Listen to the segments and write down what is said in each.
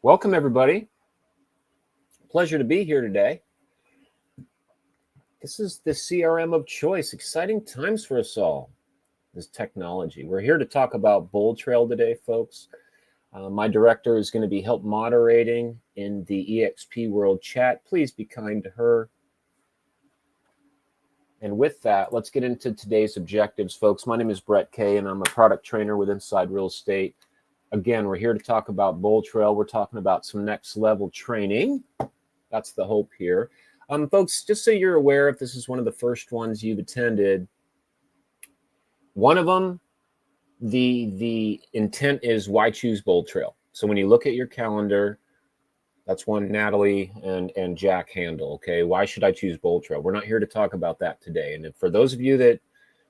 Welcome, everybody. Pleasure to be here today. This is the CRM of choice. Exciting times for us all. This technology. We're here to talk about BoldTrail today, folks. My director is going to be help moderating in the EXP World chat. Please be kind to her. And with that, let's get into today's objectives, folks. My name is Brett Kay, and I'm a product trainer with Inside Real Estate. Again, we're here to talk about BoldTrail. We're talking about some next level training. That's the hope here. Folks, just so you're aware, if this is one of the first ones you've attended, one of them, the intent is why choose BoldTrail. So when you look at your calendar, that's one Natalie and Jack handle, okay? Why should I choose BoldTrail? We're not here to talk about that today. And for those of you that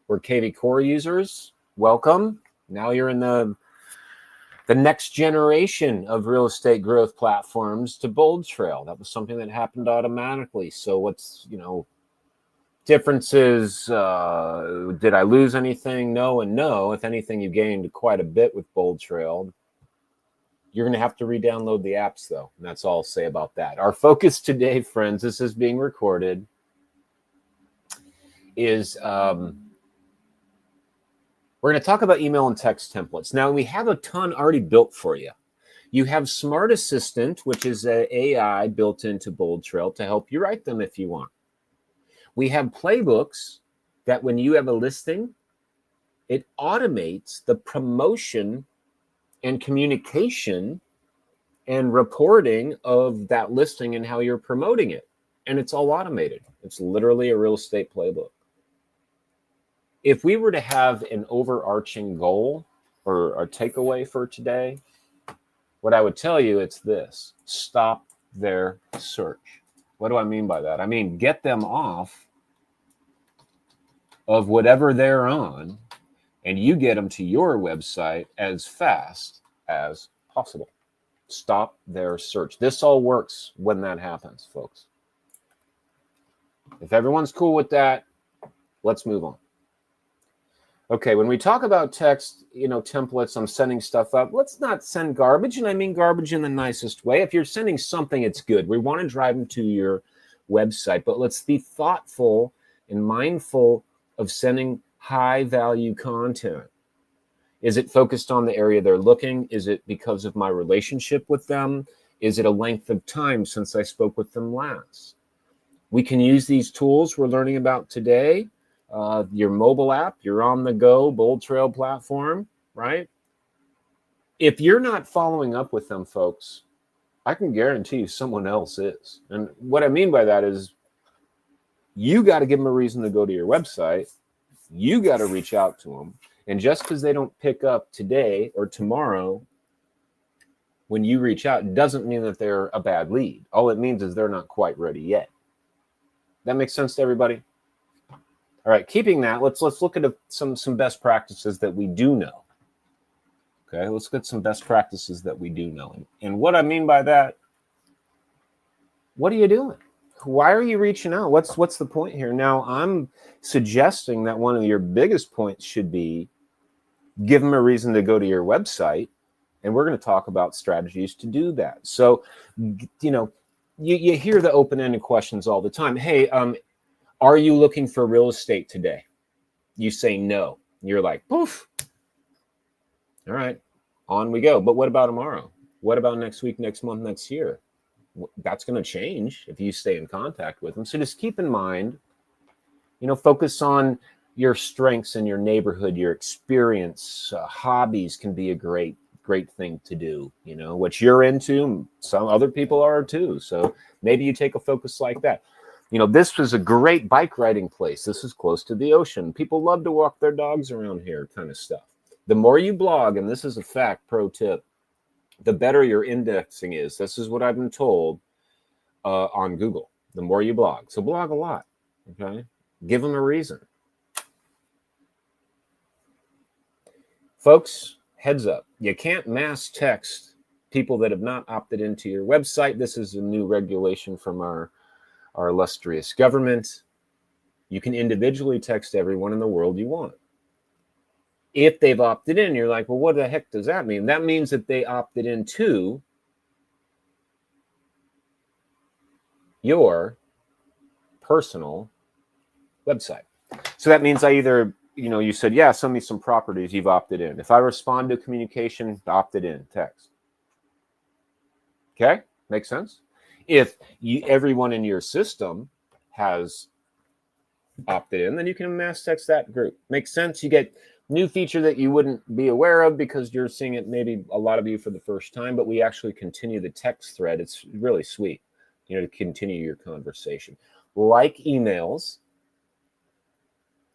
were KV Core users, welcome. Now you're in the next generation of real estate growth platforms to BoldTrail. That was something that happened automatically. So what's, differences? Did I lose anything? No and no. If anything, you gained quite a bit with BoldTrail. You're going to have to re-download the apps, though. And that's all I'll say about that. Our focus today, friends, this is being recorded, is we're going to talk about email and text templates. Now, we have a ton already built for you. You have Smart Assistant, which is an AI built into BoldTrail to help you write them if you want. We have playbooks that when you have a listing, it automates the promotion and communication and reporting of that listing and how you're promoting it. And it's all automated. It's literally a real estate playbook. If we were to have an overarching goal or a takeaway for today, what I would tell you, it's this: stop their search. What do I mean by that? I mean, get them off of whatever they're on, and you get them to your website as fast as possible. Stop their search. This all works when that happens, folks. If everyone's cool with that, let's move on. Okay, when we talk about text, templates, I'm sending stuff up. Let's not send garbage, and I mean garbage in the nicest way. If you're sending something, it's good. We want to drive them to your website, but let's be thoughtful and mindful of sending high-value content. Is it focused on the area they're looking? Is it because of my relationship with them? Is it a length of time since I spoke with them last? We can use these tools we're learning about today. Your mobile app, your on-the-go BoldTrail platform, right? If you're not following up with them, folks, I can guarantee you someone else is. And what I mean by that is you got to give them a reason to go to your website. You got to reach out to them. And just because they don't pick up today or tomorrow when you reach out doesn't mean that they're a bad lead. All it means is they're not quite ready yet. That makes sense to everybody? All right, keeping that, let's look at some best practices that we do know. Okay, let's get some best practices that we do know. And what I mean by that, what are you doing? Why are you reaching out? What's the point here? Now, I'm suggesting that one of your biggest points should be give them a reason to go to your website, and we're going to talk about strategies to do that. So, you hear the open-ended questions all the time. Hey, are you looking for real estate today? You say no. You're like, poof. All right, on we go. But what about tomorrow? What about next week, next month, next year? That's going to change if you stay in contact with them. So just keep in mind, focus on your strengths in your neighborhood, your experience. Hobbies can be a great thing to do. What you're into, some other people are too. So maybe you take a focus like that. This was a great bike riding place. This is close to the ocean. People love to walk their dogs around here, kind of stuff. The more you blog, and this is a fact, pro tip, the better your indexing is. This is what I've been told on Google. The more you blog. So blog a lot, okay? Give them a reason. Folks, heads up. You can't mass text people that have not opted into your website. This is a new regulation from our illustrious government. You can individually text everyone in the world you want. If they've opted in, you're like, well, what the heck does that mean? That means that they opted in too, your personal website. So that means I either, you said, yeah, send me some properties, you've opted in. If I respond to communication, opted in, text. Okay, makes sense? If everyone in your system has opted in, then you can mass text that group. Makes sense? You get new feature that you wouldn't be aware of because you're seeing it, maybe a lot of you for the first time, but we actually continue the text thread. It's really sweet, to continue your conversation. Like emails,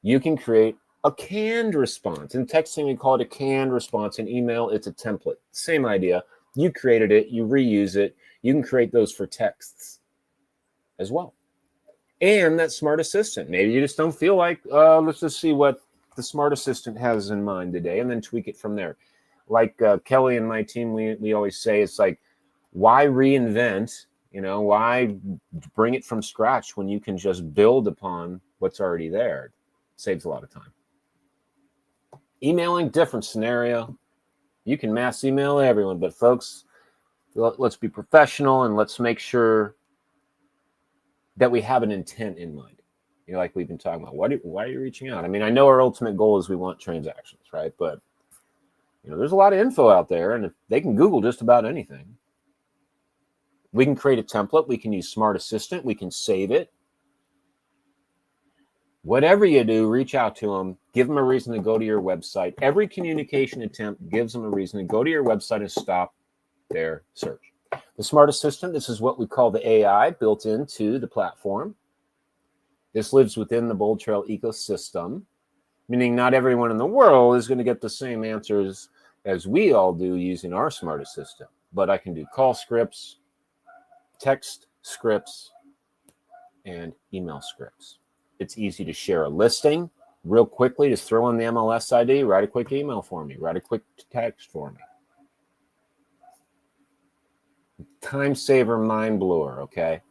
you can create a canned response. In texting, we call it a canned response. In email, it's a template. Same idea. You created it, you reuse it. You can create those for texts as well. And that smart assistant. Maybe you just don't feel like, let's just see what the smart assistant has in mind today and then tweak it from there. Like Kelly and my team, we always say, it's like, why reinvent? Why bring it from scratch when you can just build upon what's already there? It saves a lot of time. Emailing, different scenario. You can mass email everyone, but folks, let's be professional and let's make sure that we have an intent in mind. Like we've been talking about, why are you reaching out? I mean, I know our ultimate goal is we want transactions, right? But there's a lot of info out there, and if they can Google just about anything. We can create a template. We can use Smart Assistant. We can save it. Whatever you do, reach out to them. Give them a reason to go to your website. Every communication attempt gives them a reason to go to your website and stop their search. The Smart Assistant, this is what we call the AI built into the platform. This lives within the BoldTrail ecosystem, meaning not everyone in the world is going to get the same answers as we all do using our Smart Assistant. But I can do call scripts, text scripts, and email scripts. It's easy to share a listing real quickly. Just throw in the MLS ID, write a quick email for me, write a quick text for me. Time saver, mind blower, okay?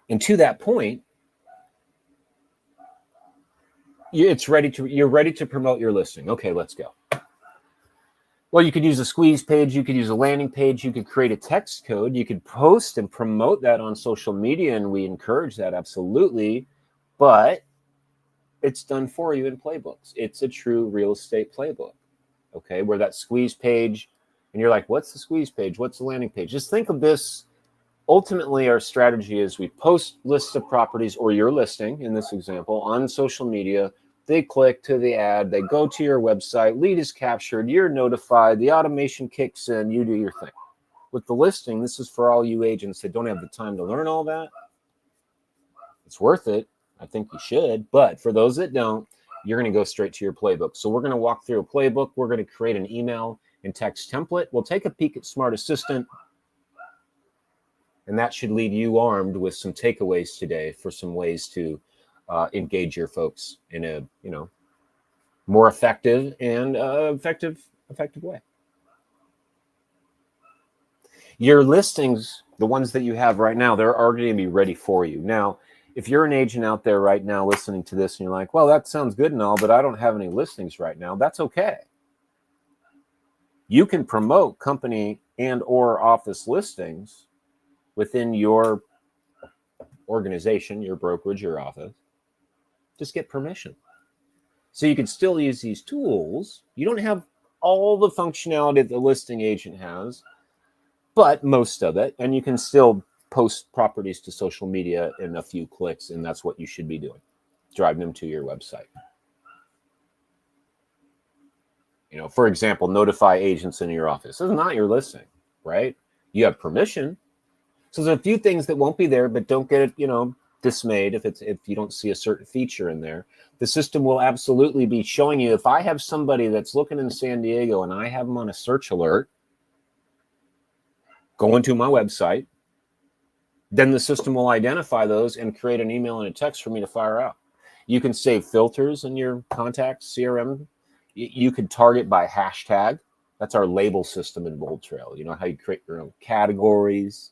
And to that point, you're ready to promote your listing. Okay, let's go. Well, you could use a squeeze page, you could use a landing page, you could create a text code, you could post and promote that on social media, and we encourage that absolutely, but it's done for you in playbooks. It's a true real estate playbook, okay, where that squeeze page, and you're like, what's the squeeze page? What's the landing page? Just think of this. Ultimately, our strategy is we post lists of properties, or your listing in this example, on social media. They click to the ad, they go to your website, lead is captured, you're notified, the automation kicks in, you do your thing. With the listing, this is for all you agents that don't have the time to learn all that. It's worth it. I think you should. But for those that don't, you're going to go straight to your playbook. So we're going to walk through a playbook. We're going to create an email and text template. We'll take a peek at Smart Assistant. And that should leave you armed with some takeaways today for some ways to engage your folks in a more effective and effective way. Your listings, the ones that you have right now, they're already going to be ready for you. Now, if you're an agent out there right now listening to this and you're like, well, that sounds good and all, but I don't have any listings right now, that's okay. You can promote company and or office listings within your organization, your brokerage, your office. Just get permission. So you can still use these tools. You don't have all the functionality that the listing agent has, but most of it. And you can still post properties to social media in a few clicks, and that's what you should be doing. Driving them to your website. For example, notify agents in your office. This is not your listing, right? You have permission. So there's a few things that won't be there, but don't get dismayed if you don't see a certain feature in there. The system will absolutely be showing you. If I have somebody that's looking in San Diego and I have them on a search alert going to my website, then the system will identify those and create an email and a text for me to fire out. You can save filters in your contacts, CRM. You could target by hashtag. That's our label system in BoldTrail. You know how you create your own categories,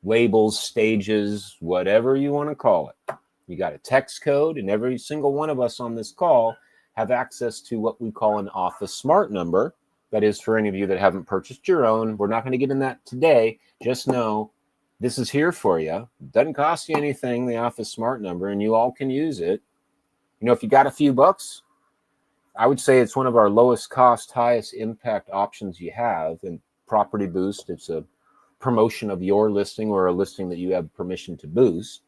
labels, stages, whatever you want to call it. You got a text code, and every single one of us on this call have access to what we call an office smart number. That is for any of you that haven't purchased your own. We're not going to get in that today. Just know This is here for you. Doesn't cost you anything, the Office Smart Number, and you all can use it. You know, if you got a few bucks, I would say it's one of our lowest cost, highest impact options you have. And Property Boost, it's a promotion of your listing or a listing that you have permission to boost.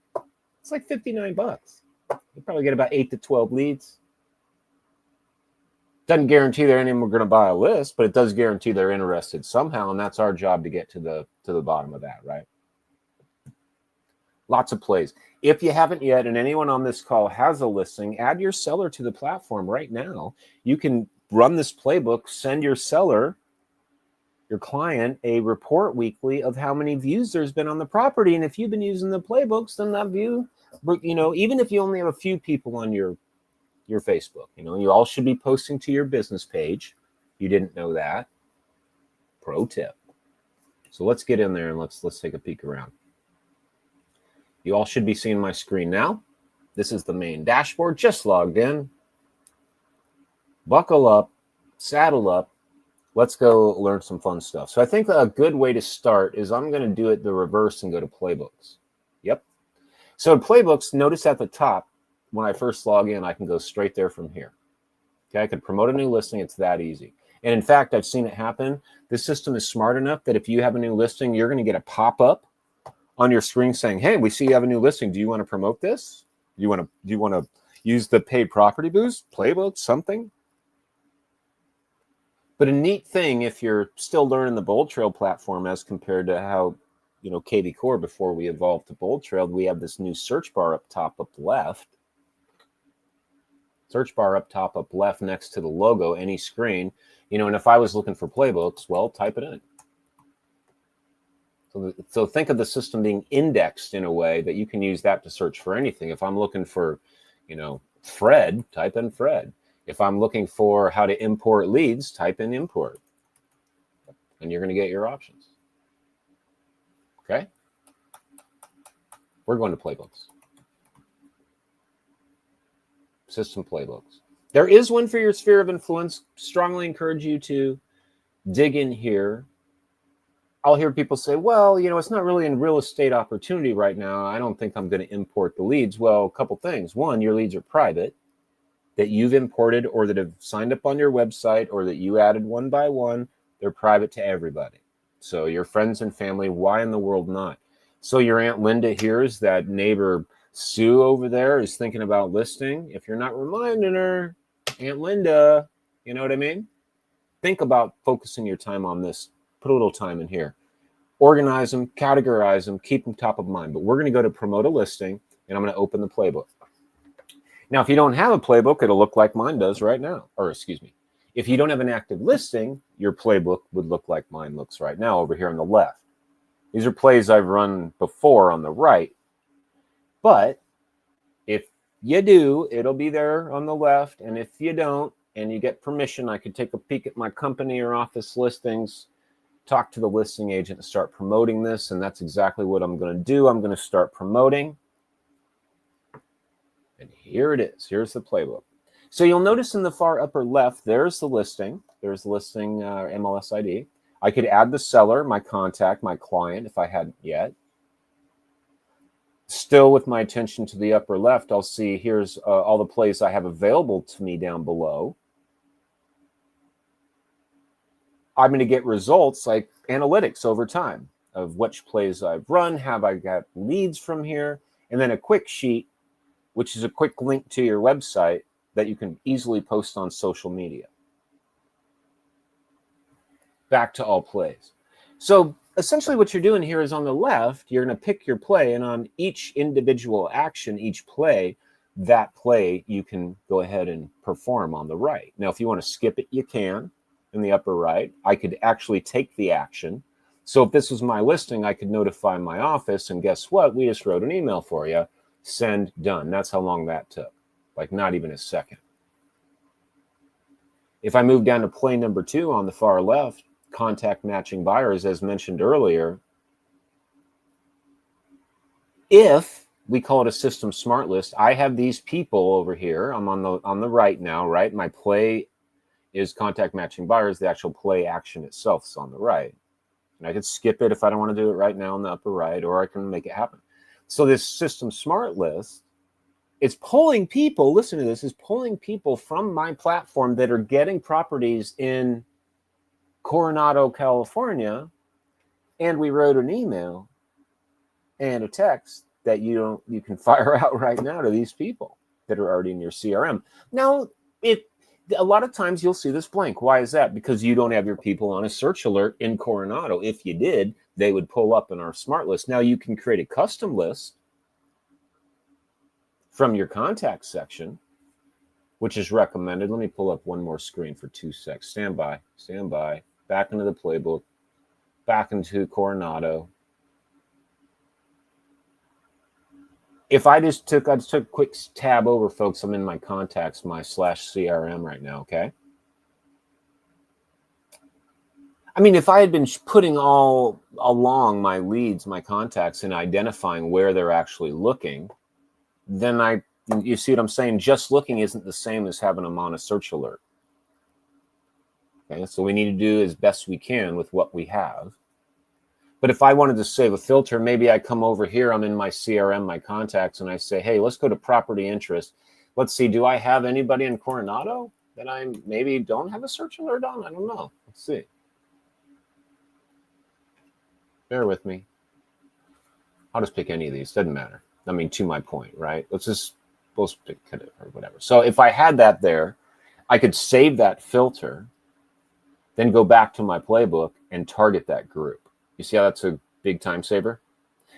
It's like 59 bucks. You probably get about 8 to 12 leads. Doesn't guarantee that any of them are going to buy a list, but it does guarantee they're interested somehow, and that's our job to get to the bottom of that, right? Lots of plays. If you haven't yet, and anyone on this call has a listing, add your seller to the platform right now. You can run this playbook, send your seller, your client, a report weekly of how many views there's been on the property. And if you've been using the playbooks, then that view, you know, even if you only have a few people on your Facebook, you know, you all should be posting to your business page. You didn't know that. Pro tip. So let's get in there and let's take a peek around. You all should be seeing my screen now. This is the main dashboard. Just logged in. Buckle up, saddle up. Let's go learn some fun stuff. So I think a good way to start is I'm going to do it the reverse and go to playbooks. Yep. So in playbooks, notice at the top, when I first log in, I can go straight there from here. Okay, I could promote a new listing. It's that easy. And in fact, I've seen it happen. This system is smart enough that if you have a new listing, you're going to get a pop-up on your screen saying, hey, we see you have a new listing. Do you want to promote this? Do you want to use the paid property boost, playbook, something? But a neat thing, if you're still learning the BoldTrail platform as compared to how, you know, KV Core before we evolved to BoldTrail, we have this new search bar up top, up left. Search bar up top, up left next to the logo, any screen. You know, and if I was looking for playbooks, well, type it in. So think of the system being indexed in a way that you can use that to search for anything. If I'm looking for, you know, Fred, type in Fred. If I'm looking for how to import leads, type in import. And you're going to get your options. Okay? We're going to playbooks. System playbooks. There is one for your sphere of influence. Strongly encourage you to dig in here. I'll hear people say, well, you know, it's not really in real estate opportunity right now. I don't think I'm going to import the leads. Well, a couple things. One, your leads are private that you've imported or that have signed up on your website or that you added one by one. They're private to everybody. So your friends and family, why in the world not? So your Aunt Linda hears that neighbor Sue over there is thinking about listing. If you're not reminding her, Aunt Linda, you know what I mean? Think about focusing your time on this. Put a little time in here. Organize them, categorize them, keep them top of mind. But we're going to go to promote a listing, and I'm going to open the playbook. Now, if you don't have a playbook, it'll look like mine does right now. Or excuse me. If you don't have an active listing, your playbook would look like mine looks right now over here on the left. These are plays I've run before on the right. But if you do, it'll be there on the left. And if you don't, and you get permission, I could take a peek at my company or office listings, talk to the listing agent and start promoting this. And that's exactly what I'm going to do. I'm going to start promoting. And here it is. Here's the playbook. So you'll notice in the far upper left, there's the listing. There's the listing MLS ID. I could add the seller, my contact, my client, if I hadn't yet. Still with my attention to the upper left, I'll see here's all the plays I have available to me down below. I'm going to get results like analytics over time of which plays I've run, have I got leads from here, and then a quick sheet, which is a quick link to your website that you can easily post on social media. Back to all plays. So essentially what you're doing here is on the left, you're going to pick your play, and on each individual action, each play, that play you can go ahead and perform on the right. Now, if you want to skip it, you can in the upper right. I could actually take the action. So if this was my listing, I could notify my office, and guess what? We just wrote an email for you. Send, done. That's how long that took. Like not even a second. If I move down to play number 2 on the far left, contact matching buyers, as mentioned earlier, if we call it a system smart list, I have these people over here. I'm on the right now, right? My play is contact matching buyers. The actual play action itself is on the right. And I could skip it if I don't want to do it right now in the upper right, or I can make it happen. So this system smart list is pulling people, listen to this, is pulling people from my platform that are getting properties in Coronado, California. And we wrote an email and a text that you can fire out right now to these people that are already in your CRM. Now, a lot of times you'll see this blank. Why is that? Because you don't have your people on a search alert in Coronado. If you did, they would pull up in our smart list. Now you can create a custom list from your contact section, which is recommended. Let me pull up one more screen for 2 seconds. Stand by, back into the playbook, back into Coronado. If I just took a quick tab over, folks, I'm in my contacts, my /CRM right now, okay? I mean, if I had been putting all along my leads, my contacts, and identifying where they're actually looking, then you see what I'm saying? Just looking isn't the same as having them on a search alert. Okay, so we need to do as best we can with what we have. But if I wanted to save a filter, maybe I come over here, I'm in my CRM, my contacts, and I say, hey, let's go to property interest. Let's see, do I have anybody in Coronado that I maybe don't have a search alert on? I don't know. Let's see. Bear with me. I'll just pick any of these. Doesn't matter. I mean, to my point, right? Let's pick it or whatever. So if I had that there, I could save that filter, then go back to my playbook and target that group. You see how that's a big time saver?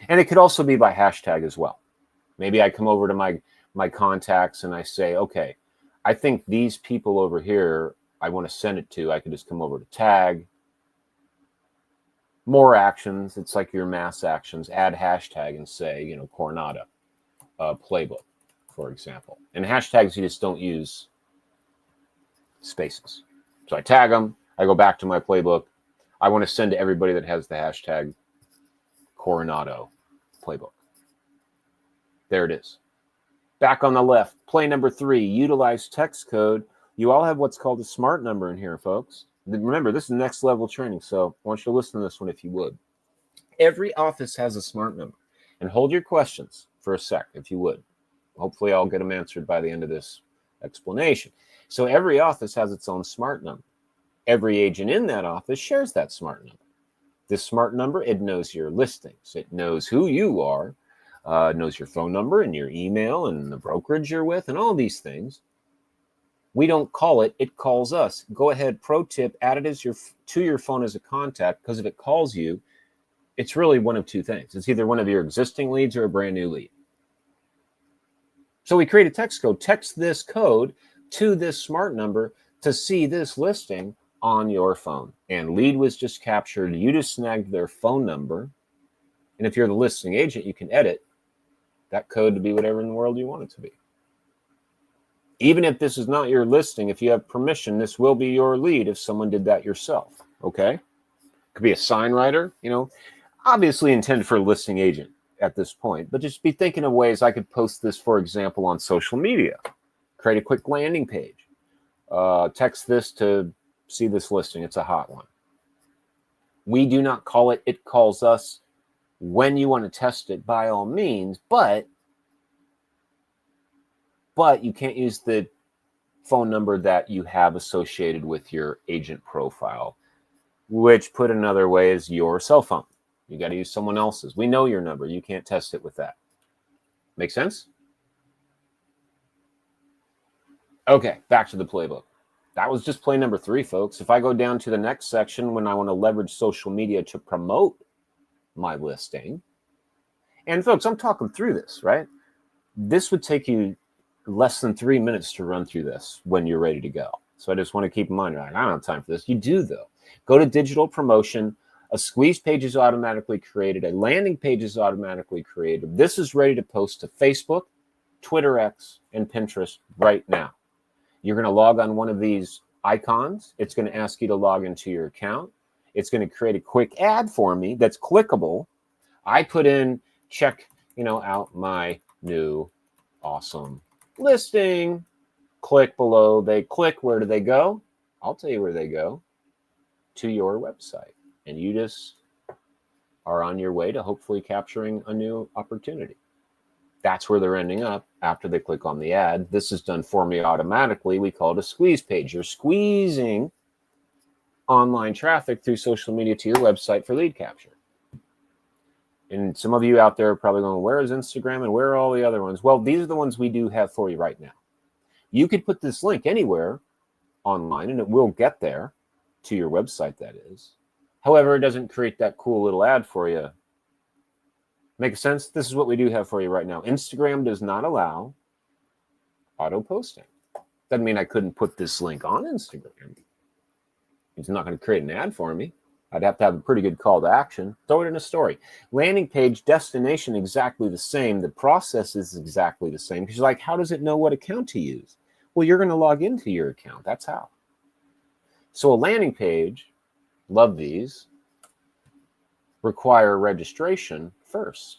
And it could also be by hashtag as well. Maybe I come over to my contacts and I say, okay, I think these people over here, I want to send it to. I could just come over to tag, more actions. It's like your mass actions, add hashtag and say, Coronado playbook, for example. And hashtags, you just don't use spaces. So I tag them, I go back to my playbook. I want to send to everybody that has the hashtag Coronado playbook. There it is. Back on the left, play number 3, utilize text code. You all have what's called a smart number in here, folks. Remember, this is next level training, so I want you to listen to this one if you would. Every office has a smart number. And hold your questions for a sec, if you would. Hopefully I'll get them answered by the end of this explanation. So every office has its own smart number. Every agent in that office shares that smart number. This smart number, it knows your listings. It knows who you are, knows your phone number and your email and the brokerage you're with and all these things. We don't call it, it calls us. Go ahead, pro tip, add it as to your phone as a contact, because if it calls you, it's really one of two things. It's either one of your existing leads or a brand new lead. So we create a text code. Text this code to this smart number to see this listing on your phone. And lead was just captured. You just snagged their phone number. And if you're the listing agent, you can edit that code to be whatever in the world you want it to be. Even if this is not your listing, if you have permission, this will be your lead if someone did that yourself. Okay? Could be a sign writer, obviously intended for a listing agent at this point, but just be thinking of ways I could post this, for example, on social media. Create a quick landing page. Text this to see this listing. It's a hot one. We do not call it, it calls us. When you want to test it, by all means, but you can't use the phone number that you have associated with your agent profile, which put another way is your cell phone. You got to use someone else's. We know your number. You can't test it with that. Make sense? Okay, back to the playbook. That was just play number 3, folks. If I go down to the next section, when I want to leverage social media to promote my listing, and folks, I'm talking through this, right? This would take you less than 3 minutes to run through this when you're ready to go. So I just want to keep in mind, I don't have time for this. You do, though. Go to digital promotion. A squeeze page is automatically created. A landing page is automatically created. This is ready to post to Facebook, Twitter X, and Pinterest right now. You're going to log on one of these icons. It's going to ask you to log into your account. It's going to create a quick ad for me that's clickable. I put in, check, out my new awesome listing. Click below. They click. Where do they go? I'll tell you where they go. To your website. And you just are on your way to hopefully capturing a new opportunity. That's where they're ending up after they click on the ad. This is done for me automatically. We call it a squeeze page. You're squeezing online traffic through social media to your website for lead capture. And some of you out there are probably going, where is Instagram and where are all the other ones? Well, these are the ones we do have for you right now. You could put this link anywhere online and it will get there to your website, that is. However, it doesn't create that cool little ad for you. Make sense? This is what we do have for you right now. Instagram does not allow auto posting. Doesn't mean I couldn't put this link on Instagram. It's not going to create an ad for me. I'd have to have a pretty good call to action. Throw it in a story. Landing page, destination, exactly the same. The process is exactly the same. Because you're like, how does it know what account to use? Well, you're going to log into your account. That's how. So a landing page, love these, require registration first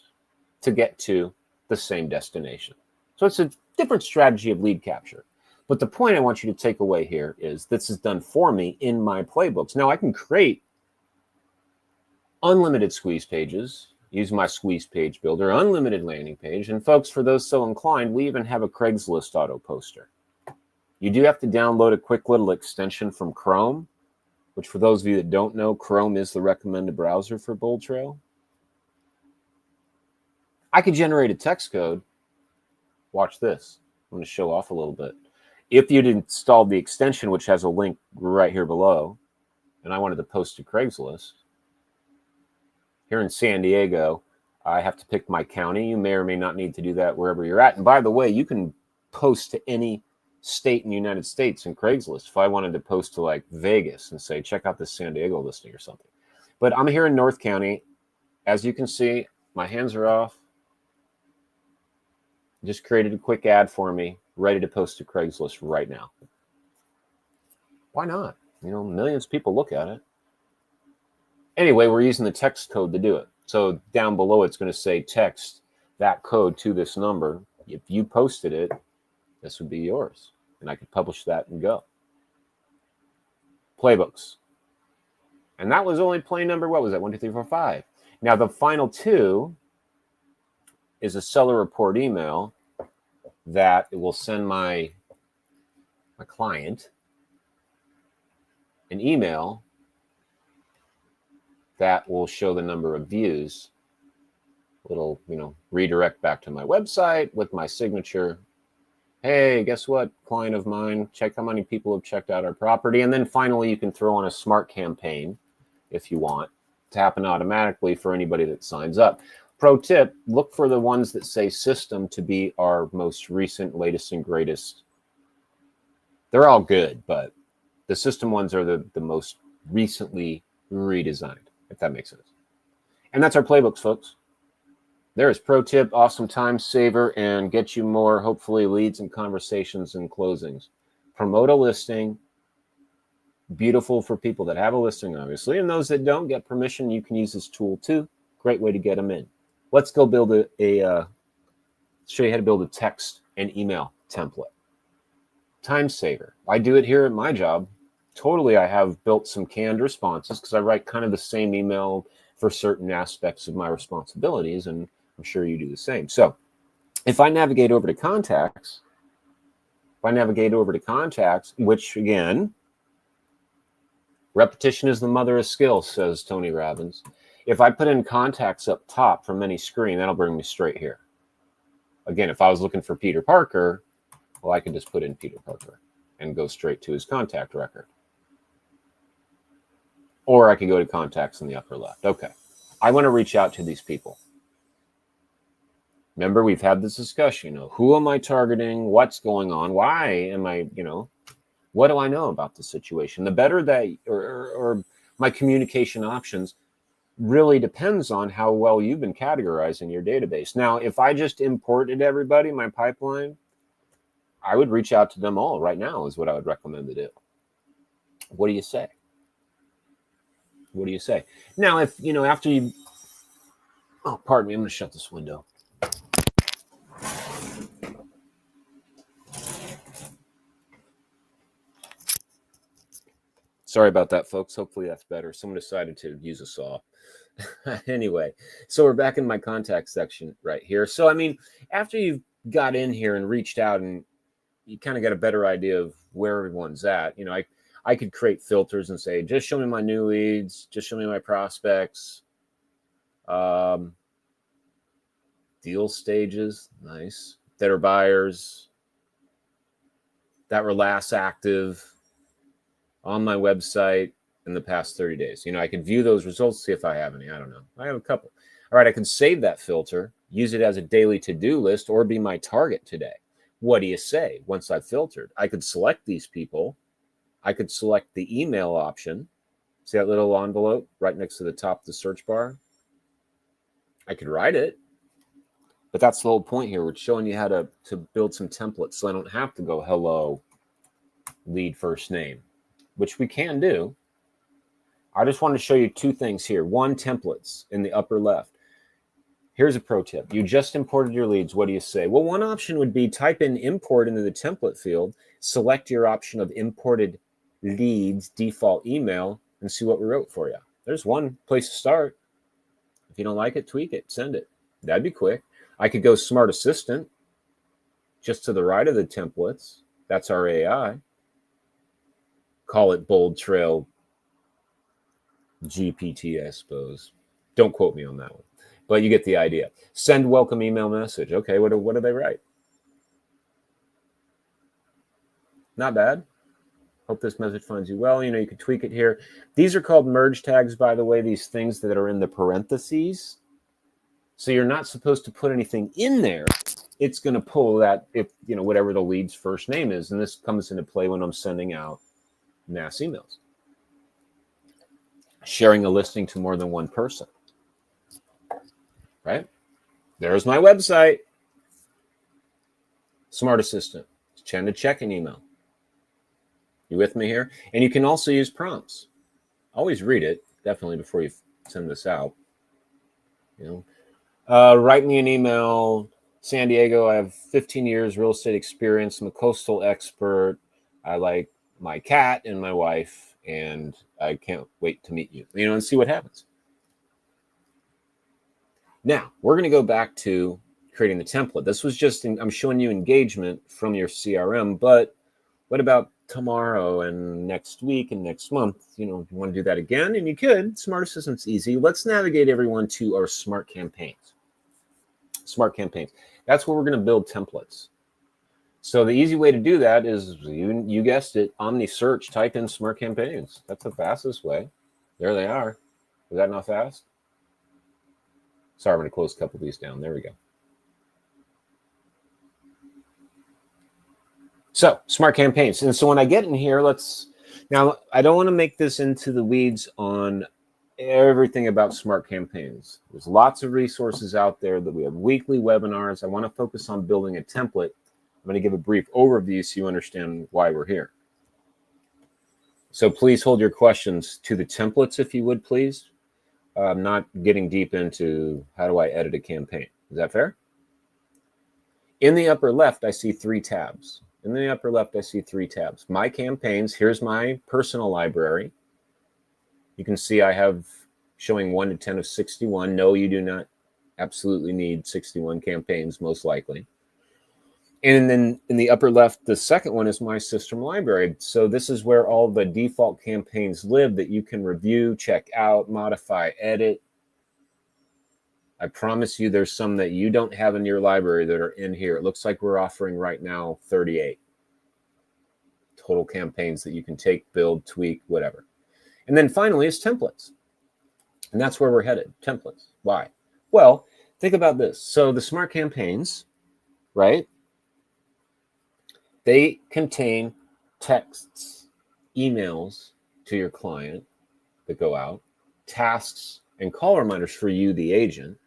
to get to the same destination. So it's a different strategy of lead capture. But the point I want you to take away here is this is done for me in my playbooks. Now I can create unlimited squeeze pages, use my squeeze page builder, unlimited landing page. And folks, for those so inclined, we even have a Craigslist auto poster. You do have to download a quick little extension from Chrome, which for those of you that don't know, Chrome is the recommended browser for BoldTrail. I could generate a text code. Watch this. I'm going to show off a little bit. If you'd installed the extension, which has a link right here below, and I wanted to post to Craigslist, here in San Diego, I have to pick my county. You may or may not need to do that wherever you're at. And by the way, you can post to any state in the United States in Craigslist. If I wanted to post to like Vegas and say, check out this San Diego listing or something. But I'm here in North County. As you can see, my hands are off. Just created a quick ad for me, ready to post to Craigslist right now. Why not? You know, millions of people look at it. Anyway, we're using the text code to do it. So down below, it's going to say text that code to this number. If you posted it, this would be yours. And I could publish that and go. Playbooks. And that was only play number, what was that? 1, 2, 3, 4, 5. Now the final two is a seller report email that it will send my client an email that will show the number of views. Little, redirect back to my website with my signature. Hey, guess what? Client of mine, check how many people have checked out our property. And then finally, you can throw on a smart campaign if you want to happen automatically for anybody that signs up. Pro tip, look for the ones that say system to be our most recent, latest, and greatest. They're all good, but the system ones are the most recently redesigned, if that makes sense. And that's our playbooks, folks. There's pro tip, awesome time saver, and get you more, hopefully, leads and conversations and closings. Promote a listing. Beautiful for people that have a listing, obviously. And those that don't get permission, you can use this tool too. Great way to get them in. Let's go build show you how to build a text and email template. Time saver. I do it here at my job. Totally, I have built some canned responses because I write kind of the same email for certain aspects of my responsibilities, and I'm sure you do the same. So if I navigate over to contacts, which again, repetition is the mother of skill, says Tony Robbins. If I put in contacts up top from any screen, that'll bring me straight here. Again, if I was looking for Peter Parker, well, I could just put in Peter Parker and go straight to his contact record. Or I could go to contacts in the upper left. Okay. I want to reach out to these people. Remember, we've had this discussion, who am I targeting? What's going on? Why am I, what do I know about the situation? The better that, or my communication options really depends on how well you've been categorizing your database. Now, if I just imported everybody, my pipeline, I would reach out to them all right now is what I would recommend to do. What do you say? What do you say? Now, if, after you, oh, pardon me, I'm going to shut this window. Sorry about that, folks. Hopefully that's better. Someone decided to use a saw. Anyway, so we're back in my contact section right here. So, I mean, after you've got in here and reached out and you kind of got a better idea of where everyone's at, you know, I could create filters and say, just show me my new leads, just show me my prospects, deal stages, nice, that are buyers, that were last active on my website in the past 30 days. You know, I could view those results, see if I have any. I don't know. I have a couple. All right, I can save that filter, use it as a daily to-do list, or be my target today. What do you say? Once I've filtered, I could select these people. I could select the email option. See that little envelope right next to the top of the search bar? I could write it. But that's the whole point here. We're showing you how to build some templates so I don't have to go hello, lead first name, which we can do. I just want to show you two things here. One, templates in the upper left. Here's a pro tip. You just imported your leads. What do you say? Well, one option would be type in import into the template field, select your option of imported leads, default email, and see what we wrote for you. There's one place to start. If you don't like it, tweak it, send it. That'd be quick. I could go Smart Assistant just to the right of the templates. That's our AI. Call it BoldTrail GPT, I suppose. Don't quote me on that one, but you get the idea. Send welcome email message. Okay, what do they write? Not bad. Hope this message finds you well. You know, you can tweak it here. These are called merge tags, by the way, these things that are in the parentheses. So you're not supposed to put anything in there. It's going to pull that, if you know, whatever the lead's first name is. And this comes into play when I'm sending out mass emails. Sharing a listing to more than one person. Right? There's my website. Smart Assistant. Send a check-in email. You with me here? And you can also use prompts. Always read it, definitely, before you send this out. You know, write me an email. San Diego, I have 15 years real estate experience. I'm a coastal expert. I like my cat and my wife, and I can't wait to meet you. You know, and see what happens. Now, we're going to go back to creating the template. This was just, I'm showing you engagement from your CRM, but what about tomorrow and next week and next month? You know, if you want to do that again, and you could. Smart Assistant's easy. Let's navigate everyone to our smart campaigns. Smart campaigns. That's where we're going to build templates. So the easy way to do that is, you guessed it, Omni search, type in smart campaigns. That's the fastest way. There they are. Was that not fast? Sorry, I'm going to close a couple of these down. There we go. So, smart campaigns. And so when I get in here, now I don't want to make this into the weeds on everything about smart campaigns. There's lots of resources out there that we have weekly webinars. I want to focus on building a template. I'm going to give a brief overview so you understand why we're here. So please hold your questions to the templates, if you would, please. I'm not getting deep into how do I edit a campaign. Is that fair? In the upper left, I see three tabs. In the upper left, I see three tabs. My campaigns, here's my personal library. You can see I have showing 1 to 10 of 61. No, you do not absolutely need 61 campaigns, most likely. And then in the upper left, the second one is my system library. So this is where all the default campaigns live that you can review, check out, modify, edit. I promise you there's some that you don't have in your library that are in here. It looks like we're offering right now 38 total campaigns that you can take, build, tweak, whatever. And then finally is templates. And that's where we're headed, templates. Why? Well, think about this. So the smart campaigns, right? They contain texts, emails to your client that go out, tasks and call reminders for you, the agent.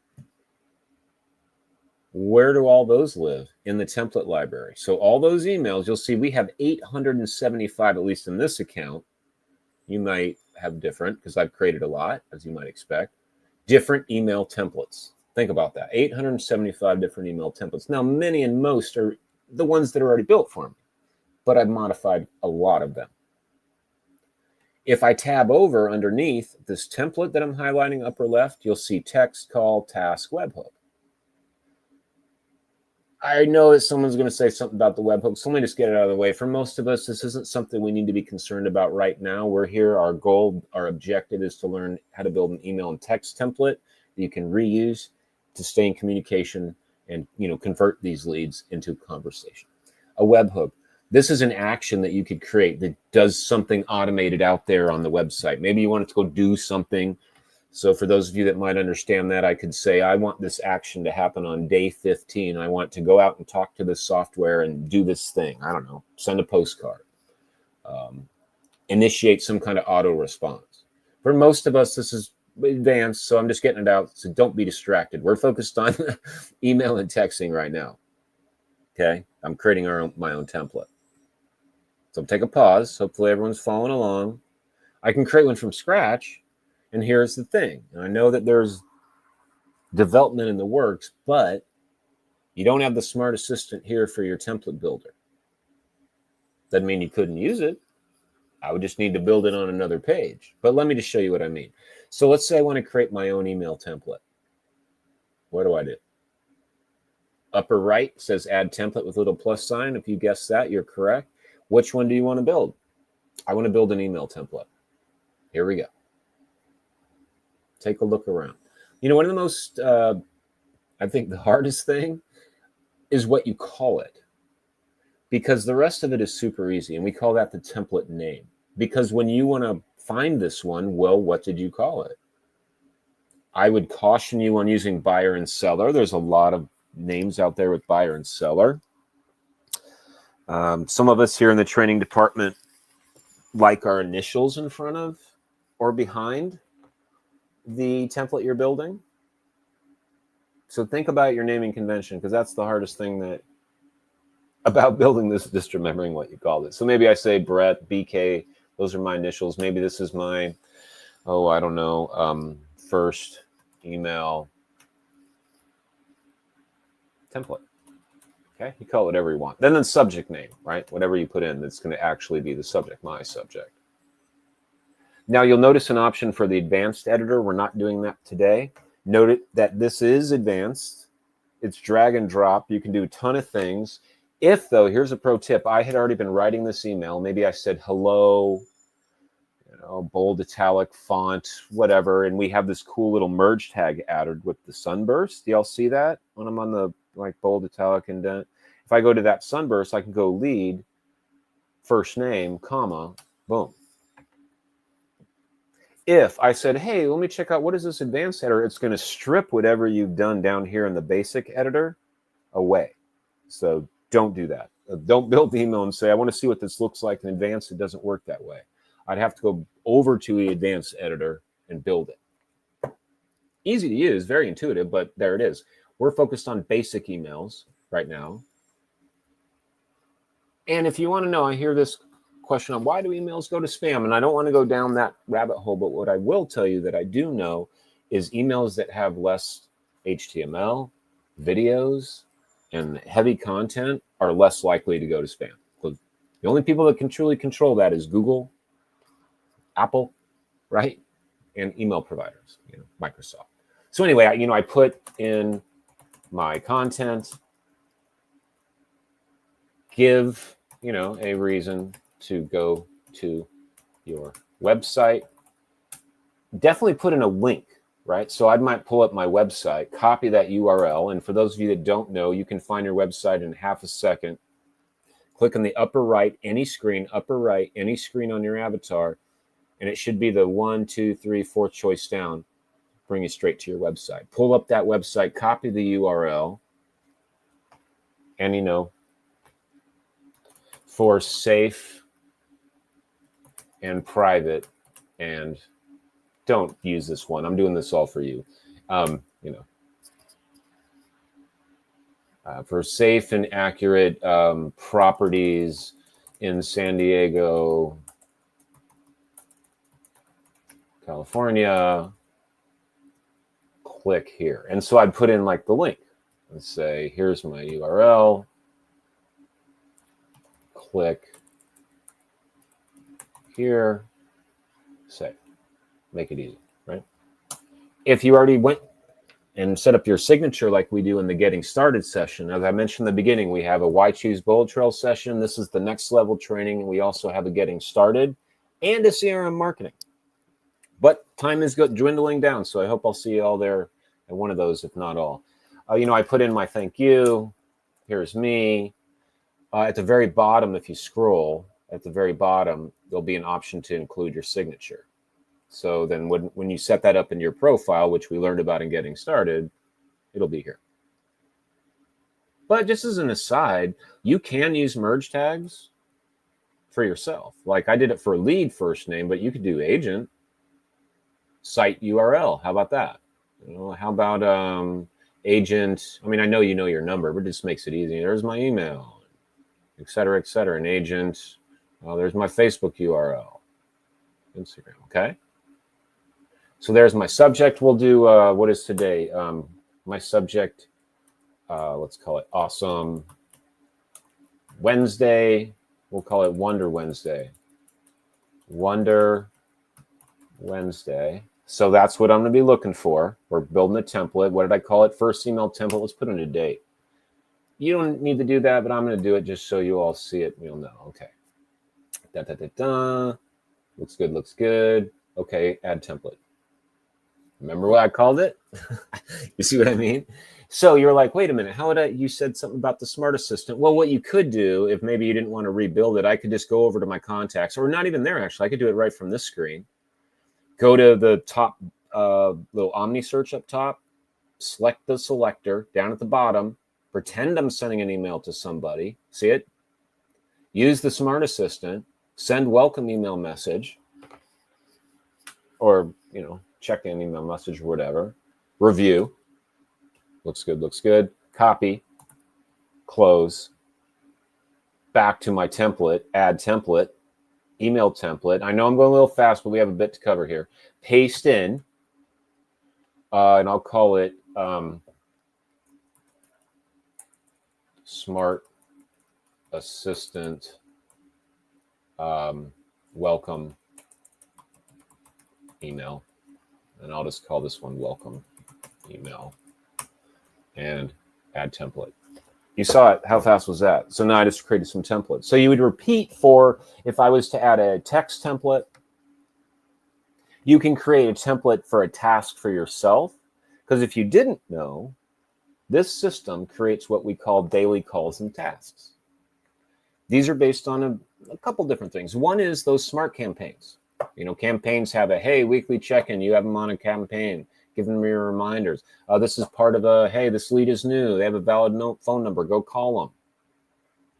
Where do all those live? In the template library. So all those emails, you'll see we have 875, at least in this account. You might have different, because I've created a lot, as you might expect, different email templates. Think about that, 875 different email templates. Now, many and most are the ones that are already built for me, but I've modified a lot of them. If I tab over underneath this template that I'm highlighting upper left, you'll see text, call, task, webhook. I know that someone's going to say something about the webhook, so let me just get it out of the way. For most of us, this isn't something we need to be concerned about right now. We're here. Our goal, our objective is to learn how to build an email and text template that you can reuse to stay in communication and convert these leads into conversation. A webhook. This is an action that you could create that does something automated out there on the website. Maybe you want it to go do something. So for those of you that might understand that, I could say, I want this action to happen on day 15. I want to go out and talk to this software and do this thing. I don't know, send a postcard, initiate some kind of auto response. For most of us, this is advanced, so I'm just getting it out. So don't be distracted. We're focused on email and texting right now. Okay, I'm creating my own template. So take a pause. Hopefully everyone's following along. I can create one from scratch. And here's the thing. And I know that there's development in the works, but you don't have the smart assistant here for your template builder. Doesn't mean you couldn't use it. I would just need to build it on another page. But let me just show you what I mean. So let's say I want to create my own email template. What do I do? Upper right says add template with a little plus sign. If you guessed that, you're correct. Which one do you want to build? I want to build an email template. Here we go. Take a look around. One of the most, I think the hardest thing is what you call it, because the rest of it is super easy. And we call that the template name, because when you want to find this one, well, what did you call it? I would caution you on using buyer and seller. There's a lot of names out there with buyer and seller. Some of us here in the training department like our initials in front of or behind the template you're building. So think about your naming convention, because that's the hardest thing about building this, just remembering what you called it. So maybe I say Brett, BK, those are my initials. Maybe this is my, I don't know, first email template. Okay, you call it whatever you want. Then the subject name, right? Whatever you put in, that's going to actually be the subject, my subject. Now you'll notice an option for the advanced editor. We're not doing that today. Note that this is advanced. It's drag and drop. You can do a ton of things. If though, here's a pro tip. I had already been writing this email. Maybe I said hello, bold italic font, whatever. And we have this cool little merge tag added with the sunburst. Do y'all see that when I'm on the bold italic indent? If I go to that sunburst, I can go lead, first name, comma, boom. If I said, hey, let me check out what is this advanced editor, it's going to strip whatever you've done down here in the basic editor away. So don't do that. Don't build the email and say, I want to see what this looks like in advance. It doesn't work that way. I'd have to go over to the advanced editor and build it. Easy to use, very intuitive, but there it is. We're focused on basic emails right now. And if you want to know, I hear this question on why do emails go to spam? And I don't want to go down that rabbit hole, but what I will tell you that I do know is emails that have less HTML, videos, and heavy content are less likely to go to spam. So the only people that can truly control that is Google, Apple, right? And email providers, Microsoft. So anyway, I put in my content, give, a reason to go to your website. Definitely put in a link, right? So I might pull up my website, copy that URL. And for those of you that don't know, you can find your website in half a second. Click on the upper right, any screen on your avatar. And it should be the 1, 2, 3, 4 choice down, bring you straight to your website. Pull up that website, copy the URL, and for safe and private, and don't use this one. I'm doing this all for you. For safe and accurate properties in San Diego, California, click here. And so I'd put in the link and say, here's my URL, click here, save. Make it easy, right? If you already went and set up your signature like we do in the getting started session, as I mentioned in the beginning, we have a why choose BoldTrail session. This is the next level training. We also have a getting started and a CRM marketing. But time is dwindling down, so I hope I'll see you all there at one of those, if not all. I put in my thank you. Here's me. At the very bottom, if you scroll, at the very bottom, there'll be an option to include your signature. So then when you set that up in your profile, which we learned about in getting started, it'll be here. But just as an aside, you can use merge tags for yourself. Like I did it for lead first name, but you could do agent, site URL. How about that? How about agent? I mean, I know you know your number, but it just makes it easy. There's my email, et cetera, et cetera. An agent. There's my Facebook URL, Instagram. Okay. So there's my subject. We'll do what is today? My subject. Let's call it Awesome Wednesday. We'll call it Wonder Wednesday. Wonder Wednesday. So that's what I'm going to be looking for. We're building a template. What did I call it? First email template. Let's put in a date. You don't need to do that, but I'm going to do it just so you all see it. You'll know. Okay. Looks good. Looks good. Okay. Add template. Remember what I called it? You see what I mean? So you're like, wait a minute. You said something about the smart assistant. Well, what you could do, if maybe you didn't want to rebuild it, I could just go over to my contacts, or not even there, actually. I could do it right from this screen. Go to the top little Omni search up top, select the selector down at the bottom, pretend I'm sending an email to somebody. See it? Use the smart assistant, send welcome email message, or, check in email message or whatever. Review. Looks good, looks good. Copy. Close. Back to my template. Add template. Email template. I know I'm going a little fast, but we have a bit to cover here. Paste in. And I'll call it Smart Assistant Welcome Email. And I'll just call this one Welcome Email. And add template. You saw it. How fast was that? So now I just created some templates. So you would repeat for, if I was to add a text template, you can create a template for a task for yourself. Because if you didn't know, this system creates what we call daily calls and tasks. These are based on a couple different things. One is those smart campaigns. Campaigns have a, hey, weekly check-in. You have them on a campaign. Give them your reminders. This is part of a, hey, this lead is new. They have a valid phone number. Go call them.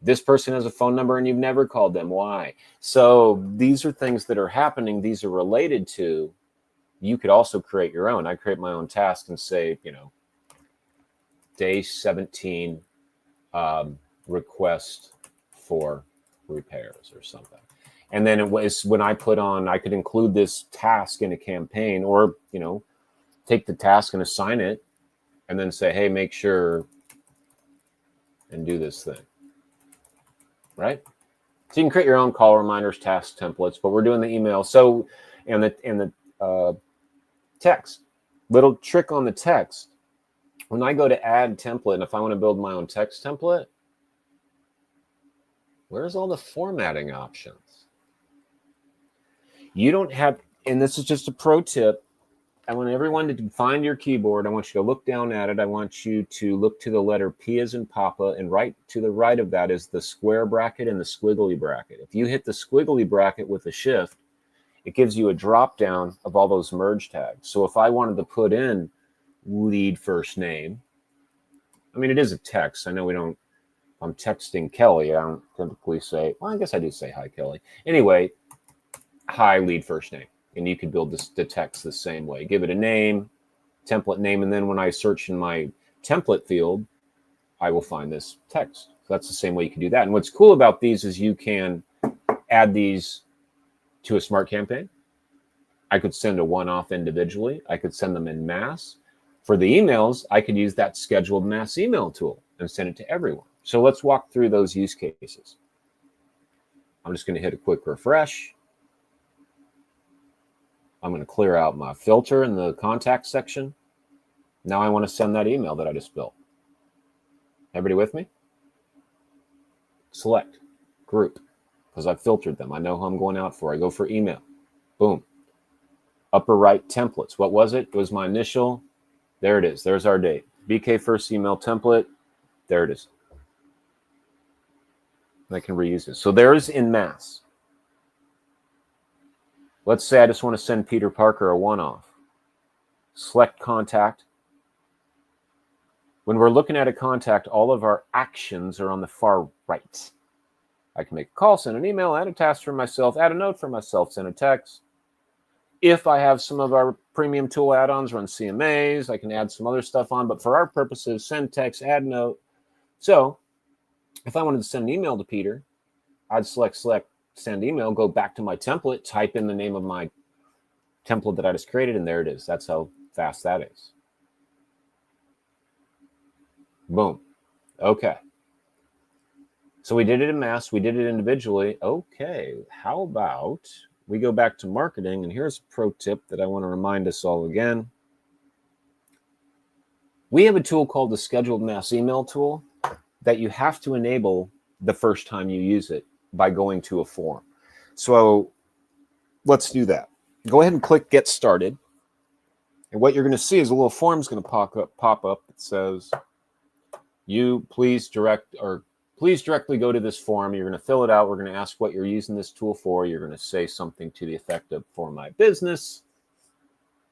This person has a phone number and you've never called them. Why? So these are things that are happening. These are related to, you could also create your own. I create my own task and say, day 17 request for repairs or something. And then it was when I I could include this task in a campaign, or, take the task and assign it and then say, hey, make sure and do this thing. Right? So you can create your own call reminders, task templates, but we're doing the email. So, and the text, little trick on the text. When I go to add template, and if I want to build my own text template, where's all the formatting options? You don't have, and this is just a pro tip. I want everyone to find your keyboard. I want you to look down at it. I want you to look to the letter P as in Papa, and right to the right of that is the square bracket and the squiggly bracket. If you hit the squiggly bracket with a shift, it gives you a drop down of all those merge tags. So if I wanted to put in lead first name, I mean, it is a text. I know if I'm texting Kelly, I don't typically say, well, I guess I do say hi, Kelly. Anyway, hi, lead first name. And you could build the text the same way. Give it a name, template name, and then when I search in my template field, I will find this text. So that's the same way you can do that. And what's cool about these is you can add these to a smart campaign. I could send a one-off individually. I could send them in mass. For the emails, I could use that scheduled mass email tool and send it to everyone. So let's walk through those use cases. I'm just going to hit a quick refresh. I'm going to clear out my filter in the contact section. Now I want to send that email that I just built. Everybody with me? Select group, because I've filtered them. I know who I'm going out for. I go for email. Boom. Upper right, templates. What was it? It was my initial. There it is. There's our date. BK first email template. There it is. I can reuse it. So there's in mass. Let's say I just want to send Peter Parker a one-off. Select contact. When we're looking at a contact, all of our actions are on the far right. I can make a call, send an email, add a task for myself, add a note for myself, send a text. If I have some of our premium tool add-ons, run CMAs, I can add some other stuff on. But for our purposes, send text, add note. So if I wanted to send an email to Peter, I'd select send email, go back to my template, type in the name of my template that I just created, and there it is. That's how fast that is. Boom. Okay. So we did it in mass. We did it individually. Okay. How about we go back to marketing? And here's a pro tip that I want to remind us all again. We have a tool called the Scheduled Mass Email tool that you have to enable the first time you use it by going to a form. So let's do that. Go ahead and click Get Started. And what you're going to see is a little form is going to pop up that says, please directly go to this form. You're going to fill it out. We're going to ask what you're using this tool for. You're going to say something to the effect of for my business,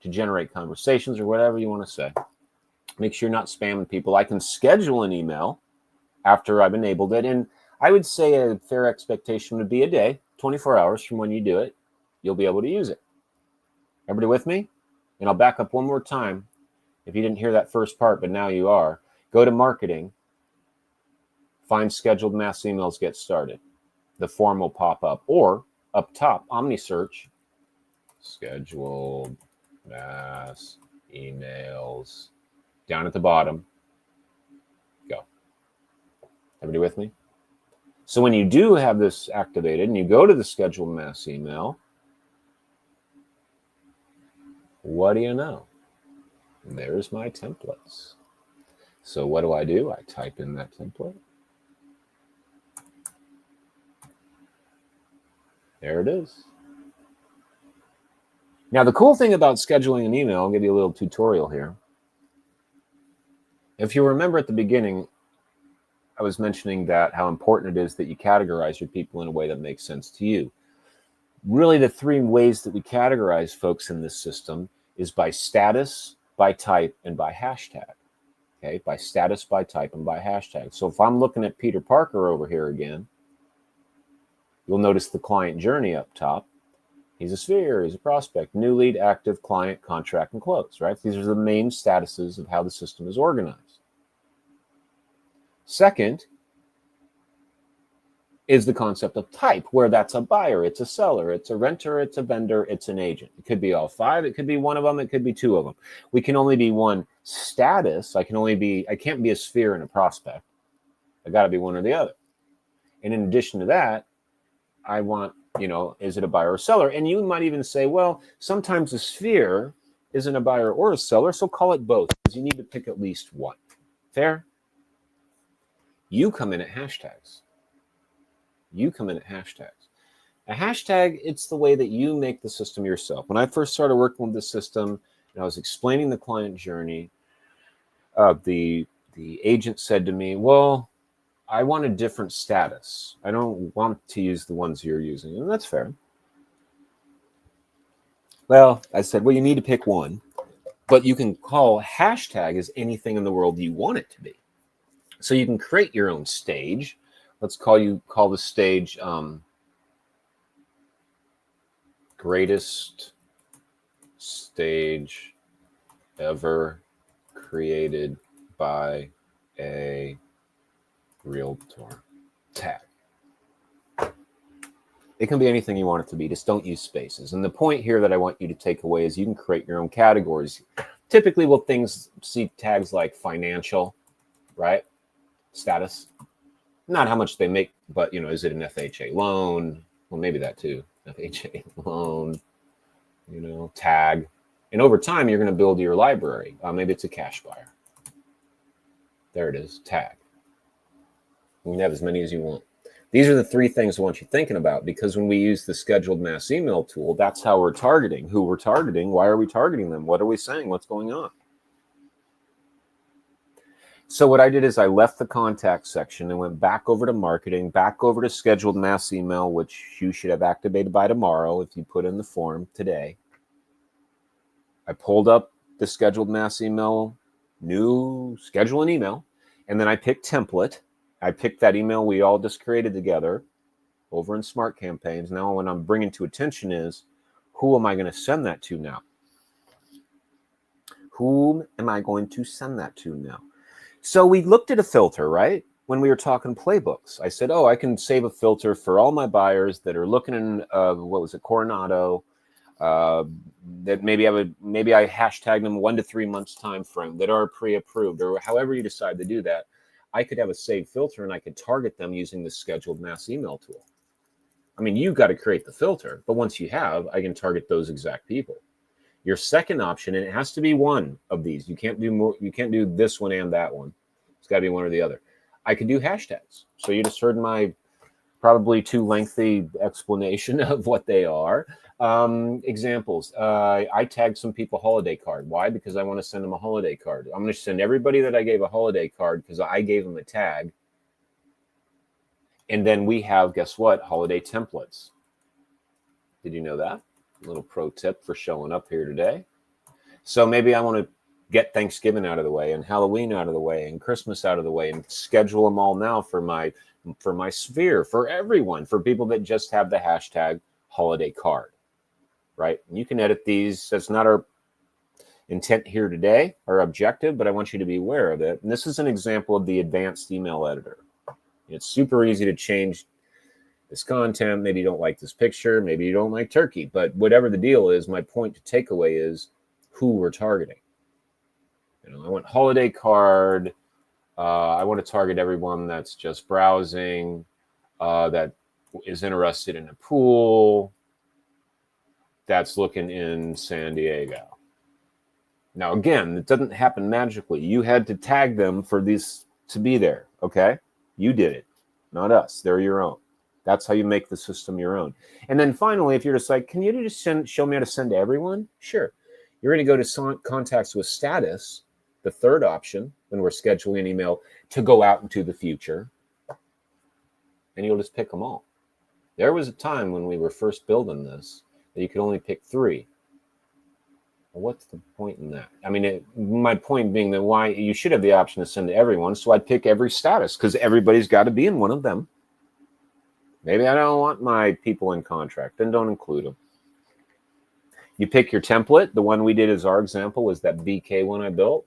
to generate conversations, or whatever you want to say. Make sure you're not spamming people. I can schedule an email after I've enabled it. And I would say a fair expectation would be a day, 24 hours from when you do it, you'll be able to use it. Everybody with me? And I'll back up one more time. If you didn't hear that first part, but now you are, go to marketing, find scheduled mass emails, get started. The form will pop up, or up top, OmniSearch, scheduled mass emails, down at the bottom, go. Everybody with me? So when you do have this activated and you go to the scheduled mass email, what do you know? There's my templates. So what do? I type in that template. There it is. Now, the cool thing about scheduling an email, I'll give you a little tutorial here. If you remember at the beginning, I was mentioning that how important it is that you categorize your people in a way that makes sense to you. Really, the three ways that we categorize folks in this system is by status, by type, and by hashtag. Okay, by status, by type, and by hashtag. So if I'm looking at Peter Parker over here again, you'll notice the client journey up top. He's a sphere, he's a prospect, new lead, active, client, contract, and close, right? These are the main statuses of how the system is organized. Second is the concept of type, where that's a buyer, it's a seller, it's a renter, it's a vendor, it's an agent. It could be all five, it could be one of them, it could be two of them. We can only be one status. I can't be a sphere and a prospect. I got to be one or the other. And in addition to that, I want, is it a buyer or seller? And you might even say, well, sometimes a sphere isn't a buyer or a seller, so call it both, because you need to pick at least one. Fair? You come in at hashtags. A hashtag, it's the way that you make the system yourself. When I first started working with the system and I was explaining the client journey, the agent said to me, well, I want a different status. I don't want to use the ones you're using. And that's fair. Well, I said, well, you need to pick one, but you can call hashtag as anything in the world you want it to be. So you can create your own stage. Let's call the stage greatest stage ever created by a realtor. Tag. It can be anything you want it to be. Just don't use spaces. And the point here that I want you to take away is you can create your own categories. Typically, we'll see tags like financial, right? Status. Not how much they make, but, is it an FHA loan? Well, maybe that too. FHA loan. tag. And over time, you're going to build your library. Maybe it's a cash buyer. There it is, tag. You can have as many as you want. These are the 3 things I want you thinking about, because when we use the scheduled mass email tool, that's how we're targeting, who we're targeting, why are we targeting them, what are we saying, what's going on. So what I did is I left the contact section and went back over to marketing, back over to scheduled mass email, which you should have activated by tomorrow if you put in the form today. I pulled up the scheduled mass email, new schedule an email, and then I picked template. I picked that email we all just created together over in Smart Campaigns. Now what I'm bringing to attention is, who am I going to send that to now? Whom am I going to send that to now? So we looked at a filter, right? When we were talking playbooks, I said, I can save a filter for all my buyers that are looking in, Coronado, that maybe I hashtag them 1 to 3 months time frame, that are pre-approved, or however you decide to do that. I could have a saved filter and I could target them using the scheduled mass email tool. I mean, you've got to create the filter, but once you have, I can target those exact people. Your second option, and it has to be one of these. You can't do more. You can't do this one and that one. It's got to be one or the other. I could do hashtags. So you just heard my probably too lengthy explanation of what they are. Examples. I tagged some people holiday card. Why? Because I want to send them a holiday card. I'm going to send everybody that I gave a holiday card because I gave them a tag. And then we have, guess what? Holiday templates. Did you know that? A little pro tip for showing up here today. So maybe I want to get Thanksgiving out of the way and Halloween out of the way and Christmas out of the way and schedule them all now for my sphere, for everyone, for people that just have the hashtag holiday card, right? And you can edit these. That's not our intent here today, our objective, but I want you to be aware of it. And this is an example of the advanced email editor. It's super easy to change this content. Maybe you don't like this picture. Maybe you don't like turkey, but whatever the deal is, my point to take away is who we're targeting. I want holiday card. I want to target everyone that's just browsing, that is interested in a pool, that's looking in San Diego. Now, again, it doesn't happen magically. You had to tag them for these to be there, okay? You did it, not us. They're your own. That's how you make the system your own. And then finally, if you're just like, can you just show me how to send to everyone? Sure. You're going to go to contacts with status, the third option when we're scheduling an email to go out into the future, and you'll just pick them all. There was a time when we were first building this that you could only pick 3. Well, what's the point in that? I mean, my point being that why you should have the option to send to everyone. So I'd pick every status because everybody's got to be in one of them. Maybe I don't want my people in contract, then don't include them. You pick your template. The one we did as our example was that BK one I built.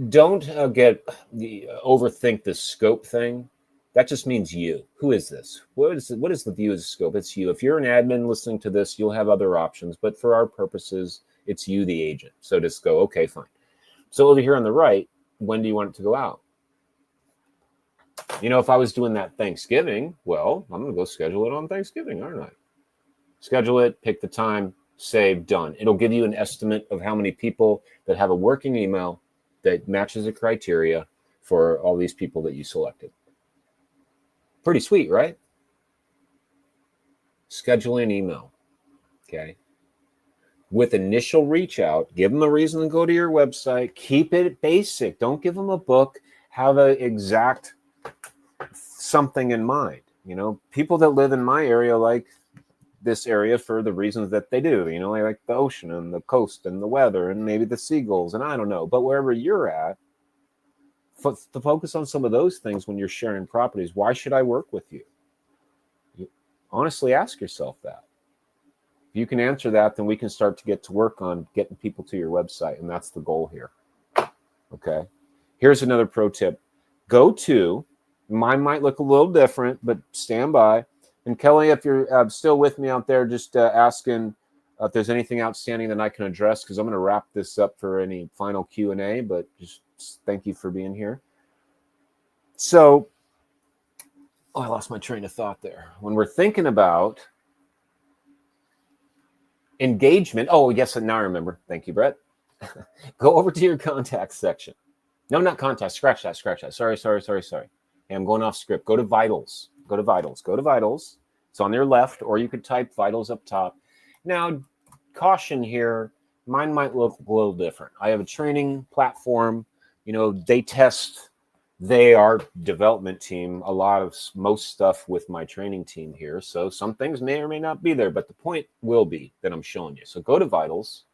Don't overthink the scope thing. That just means you. Who is this? What is the view as scope? It's you. If you're an admin listening to this, you'll have other options. But for our purposes, it's you, the agent. So just go, okay, fine. So over here on the right, when do you want it to go out? If I was doing that Thanksgiving, well, I'm going to go schedule it on Thanksgiving, aren't I? Schedule it, pick the time, save, done. It'll give you an estimate of how many people that have a working email that matches the criteria for all these people that you selected. Pretty sweet, right? Schedule an email, okay? With initial reach out, give them a reason to go to your website. Keep it basic. Don't give them a book. Have an exact something in mind. People that live in my area like this area for the reasons that they do. I like the ocean and the coast and the weather and maybe the seagulls and I don't know. But wherever you're at, to focus on some of those things when you're sharing properties. Why should I work with you? You honestly ask yourself that. If you can answer that, then we can start to get to work on getting people to your website, and that's the goal here. Okay. Here's another pro tip. Go to, mine might look a little different, but stand by. And Kelly, if you're still with me out there, just asking if there's anything outstanding that I can address, because I'm going to wrap this up for any final Q&A, but just thank you for being here. So, I lost my train of thought there. When we're thinking about engagement. Oh, yes, now I remember. Thank you, Brett. Go over to your contacts section. No, not contacts. Scratch that. Sorry. Hey, I'm going off script. Go to vitals. Go to vitals. It's on your left, or you could type vitals up top. Now, caution here. Mine might look a little different. I have a training platform. They test. They are development team. Most stuff with my training team here. So some things may or may not be there, but the point will be that I'm showing you. So go to vitals,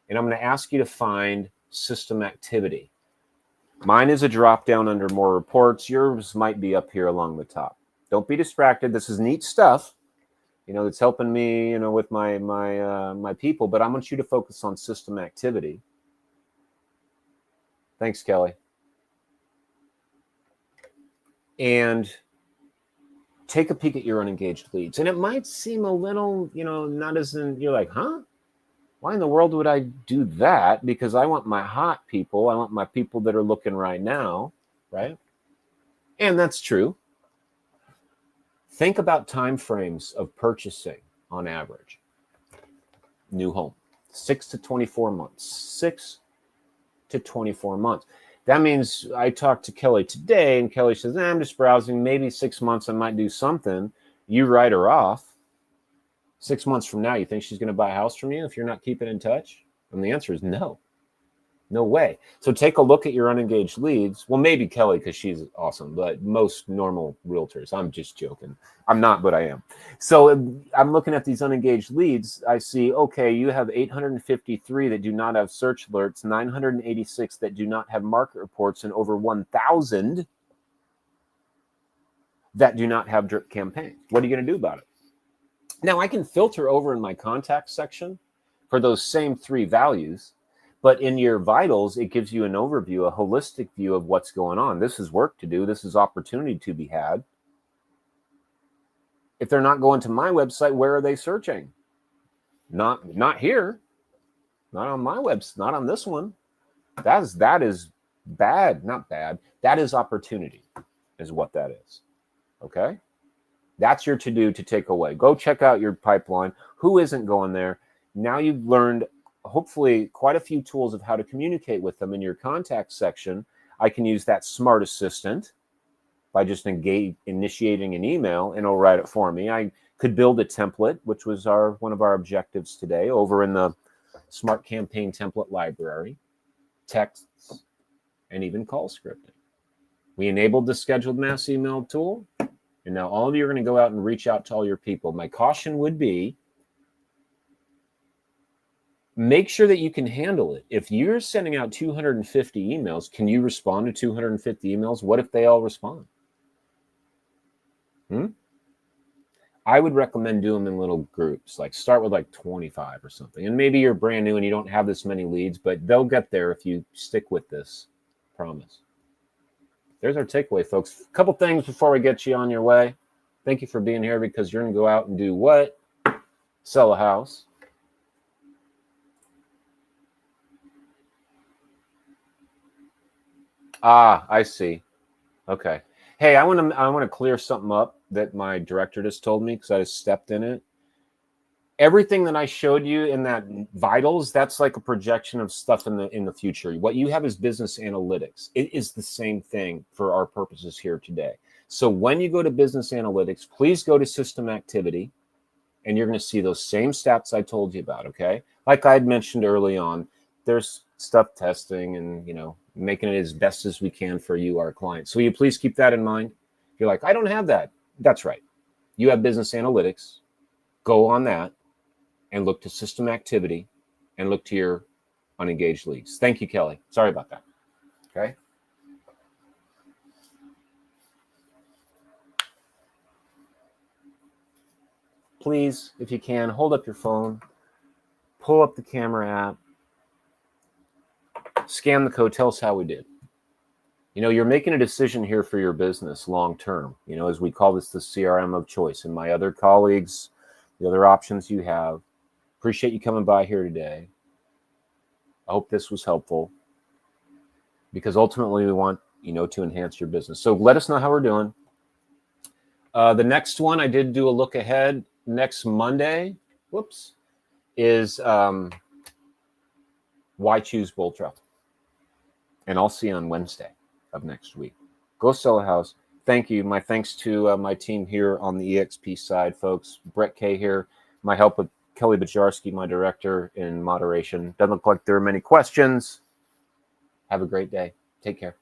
and I'm going to ask you to find system activity. Mine is a drop down under more reports. Yours might be up here along the top. Don't be distracted. This is neat stuff. It's helping me, with my people, but I want you to focus on system activity. Thanks, Kelly. And take a peek at your unengaged leads. And it might seem a little, not as in, you're like, huh? Why in the world would I do that? Because I want my hot people. I want my people that are looking right now, right? And that's true. Think about time frames of purchasing on average. New home, 6 to 24 months. 6 to 24 months. That means I talked to Kelly today, and Kelly says, I'm just browsing. Maybe 6 months I might do something. You write her off. 6 months from now, you think she's going to buy a house from you if you're not keeping in touch? And the answer is no. No way. So take a look at your unengaged leads. Well, maybe Kelly, because she's awesome, but most normal realtors, I'm just joking. I'm not, but I am. So I'm looking at these unengaged leads. I see, okay, you have 853 that do not have search alerts, 986 that do not have market reports, and over 1,000 that do not have drip campaigns. What are you going to do about it? Now, I can filter over in my contact section for those same 3 values. But in your vitals, it gives you an overview, a holistic view of what's going on. This is work to do. This is opportunity to be had. If they're not going to my website, where are they searching? Not here. Not on my website. Not on this one. That is bad. Not bad. That is opportunity, is what that is. Okay? That's your to-do to take away. Go check out your pipeline. Who isn't going there? Now you've learned hopefully quite a few tools of how to communicate with them in your contact section. I can use that smart assistant by just initiating an email, and it'll write it for me. I could build a template, which was one of our objectives today, over in the Smart Campaign template library, texts, and even call scripting. We enabled the scheduled mass email tool, and now all of you are going to go out and reach out to all your people. My caution would be, make sure that you can handle it. If you're sending out 250 emails, can you respond to 250 emails? What if they all respond? I would recommend doing them in little groups, like start with like 25 or something. And maybe you're brand new and you don't have this many leads, but they'll get there if you stick with this. Promise. There's our takeaway, folks. A couple things before we get you on your way. Thank you for being here, because you're going to go out and do what? Sell a house. Ah, I see. Okay. Hey, I want to clear something up that my director just told me, because I just stepped in it. Everything that I showed you in that vitals, that's like a projection of stuff in the future. What you have is business analytics. It is the same thing for our purposes here today. So when you go to business analytics, please go to system activity, and you're going to see those same stats I told you about, okay? Like I had mentioned early on, there's stuff testing and, making it as best as we can for you, our clients. So will you please keep that in mind? If you're like, I don't have that. That's right. You have business analytics. Go on that and look to system activity and look to your unengaged leads. Thank you, Kelly. Sorry about that. Okay. Please, if you can, hold up your phone, pull up the camera app, scan the code, tell us how we did. You're making a decision here for your business long term, as we call this the CRM of choice. And my other colleagues, the other options you have, appreciate you coming by here today. I hope this was helpful, because ultimately we want, to enhance your business. So let us know how we're doing. The next one, I did do a look ahead. Next Monday, whoops, is why choose BoldTrail? And I'll see you on Wednesday of next week. Go sell a house. Thank you. My thanks to my team here on the EXP side, folks. Brett K here. My help with Kelly Bajarski, my director in moderation. Doesn't look like there are many questions. Have a great day. Take care.